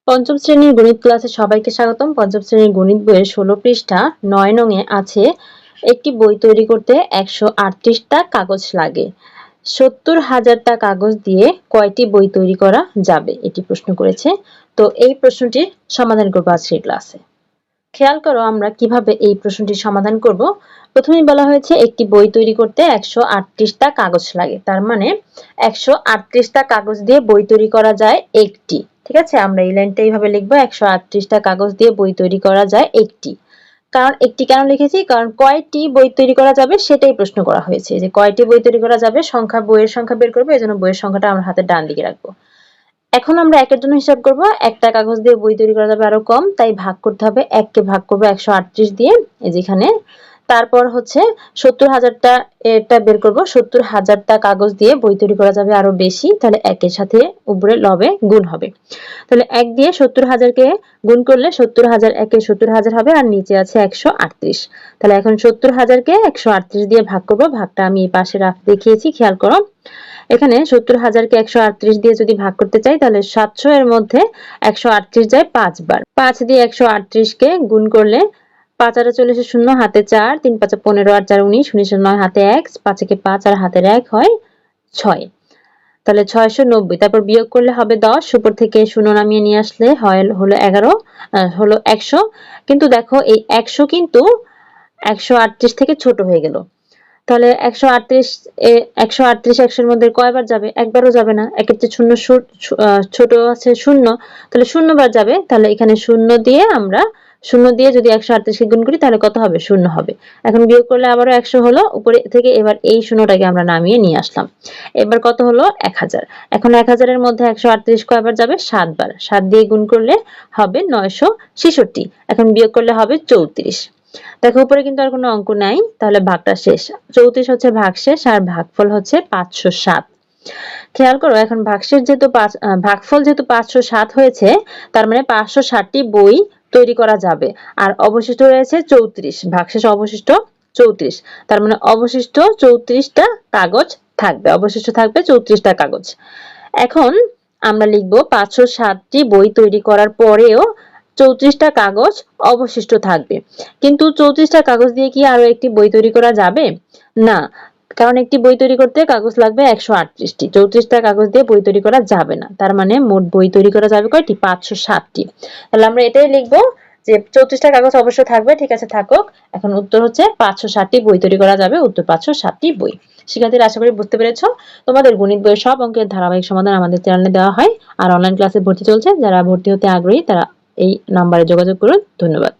পঞ্চম শ্রেণীর গণিত ক্লাসে সবাইকে স্বাগতম। পঞ্চম শ্রেণীর গণিত বইয়ের 16 পৃষ্ঠা 9 নং-এ আছে একটি বই তৈরি করতে 138টা কাগজ লাগে। 70,000টা কাগজ দিয়ে কয়টি বই তৈরি করা যাবে? এটি প্রশ্ন করেছে। তো এই প্রশ্নটির সমাধান করব আজকের ক্লাসে। খেয়াল করো আমরা কিভাবে এই প্রশ্নটির সমাধান করব। প্রথমেই বলা হয়েছে একটি বই তৈরি করতে 138টা কাগজ লাগে। তার মানে 138টা কাগজ দিয়ে বই তৈরি করা যায় একটি। ঠিক আছে, আমরা এই লাইনটা এইভাবে লিখবো, 138টা কাগজ দিয়ে বই তৈরি করা যায় একটি। কারণ একটি কেন লিখেছি, কারণ কয়টি বই তৈরি করা যাবে সেটাই প্রশ্ন করা হয়েছে, যে কয়টি বই তৈরি করা যাবে, বইয়ের সংখ্যা বের করবো, এই জন্য বইয়ের সংখ্যাটা আমরা হাতের ডান দিকে রাখবো। এখন আমরা একের জন্য হিসাব করব, একটা কাগজ দিয়ে বই তৈরি করা যাবে আরো কম, তাই ভাগ করতে হবে, এককে ভাগ করবো 138 দিয়ে, এই যেখানে। তারপর হচ্ছে 70,000টা, এটা বের করব, 70,000টা কাগজ দিয়ে বই তৈরি করা যাবে আরো বেশি, তাহলে একের সাথে উপরে লবে গুণ হবে। তাহলে 1 দিয়ে 70,000কে গুণ করলে 70,000 একে 70,000 হবে, আর নিচে আছে 138। তাহলে এখন 70,000কে 138 দিয়ে ভাগ করব, ভাগটা আমি এই পাশে দেখিয়েছি, খেয়াল করো। এখানে 70,000কে 138 দিয়ে যদি ভাগ করতে চাই, তাহলে 700 এর মধ্যে 138 যায় 5 বার। 5 দিয়ে 138কে গুণ করলে 5 আর চলে আসে 0, হাতে 4, 3 5 15 আর 4 19, 19 9, হাতে 1, 5 একে 5 আর হাতের 1 হয় 6। তাহলে 690। তারপর বিয়োগ করলে হবে 10, উপর থেকে 0 নামিয়ে নিয়ে আসলে হলো 11, হলো 100। কিন্তু দেখো এই 100 কিন্তু 138 থেকে ছোট হয়ে গেল। তাহলে 138 100 এর মধ্যে কয়বার যাবে? একবারও যাবে না, একের চেয়ে শূন্য ছোট আছে 0, তাহলে 0 বার যাবে। তাহলে এখানে 0 দিয়ে আমরা 0 দিয়ে যদি 138কে গুণ করি তাহলে কত হবে? 0 হবে। এখন বিয়োগ করলে আবারও 100 হলো, উপরে থেকে এবার এই 0টাকে আমরা নামিয়ে নিয়ে আসলাম। এবার কত হলো? 1000। এখন 1000 এর মধ্যে 138 কয়বার যাবে? 7 বার। 7 দিয়ে গুণ করলে হবে 966। এখন বিয়োগ করলে হবে 34। দেখো উপরে কিন্তু আর কোনো অঙ্ক নাই, তাহলে ভাগটা শেষ। 34 হচ্ছে ভাগশেষ, আর ভাগফল হচ্ছে 507। খেয়াল করো, এখন ভাগফল যেহেতু 507 হয়েছে, তার মানে 560টি বই তৈরি করা যাবে, আর অবশিষ্ট রয়েছে 34, ভাগশেষ অবশিষ্ট 34, তার মানে অবশিষ্ট 34টা কাগজ থাকবে, অবশিষ্ট থাকবে 34টা কাগজ। এখন আমরা লিখব 560টি বই তৈরি করার পরেও 34টা কাগজ অবশিষ্ট থাকবে। কিন্তু 34টা কাগজ দিয়ে কি আরো একটি বই তৈরি করা যাবে? না, কারণ একটি বই তৈরি করতে কাগজ লাগবে 138টি, 34টা কাগজ দিয়ে বই তৈরি করা যাবে না। তার মানে মোট বই তৈরি করা যাবে কয়টি? 560টি। তাহলে আমরা এটাই লিখবো যে 34টা কাগজ অবশ্য থাকবে। ঠিক আছে, থাকুক। এখন উত্তর হচ্ছে 560টি বই তৈরি করা যাবে, উত্তর 560টি বই। শিক্ষার্থীরা আশা করি বুঝতে পেরেছো। তোমাদের গণিত বইয়ের সব অঙ্কের ধারাবাহিক সমাধান আমাদের চ্যানেলে দেওয়া হয়, আর অনলাইন ক্লাসে ভর্তি চলছে। যারা ভর্তি হতে আগ্রহী তারা এই নাম্বারে যোগাযোগ করুন। ধন্যবাদ।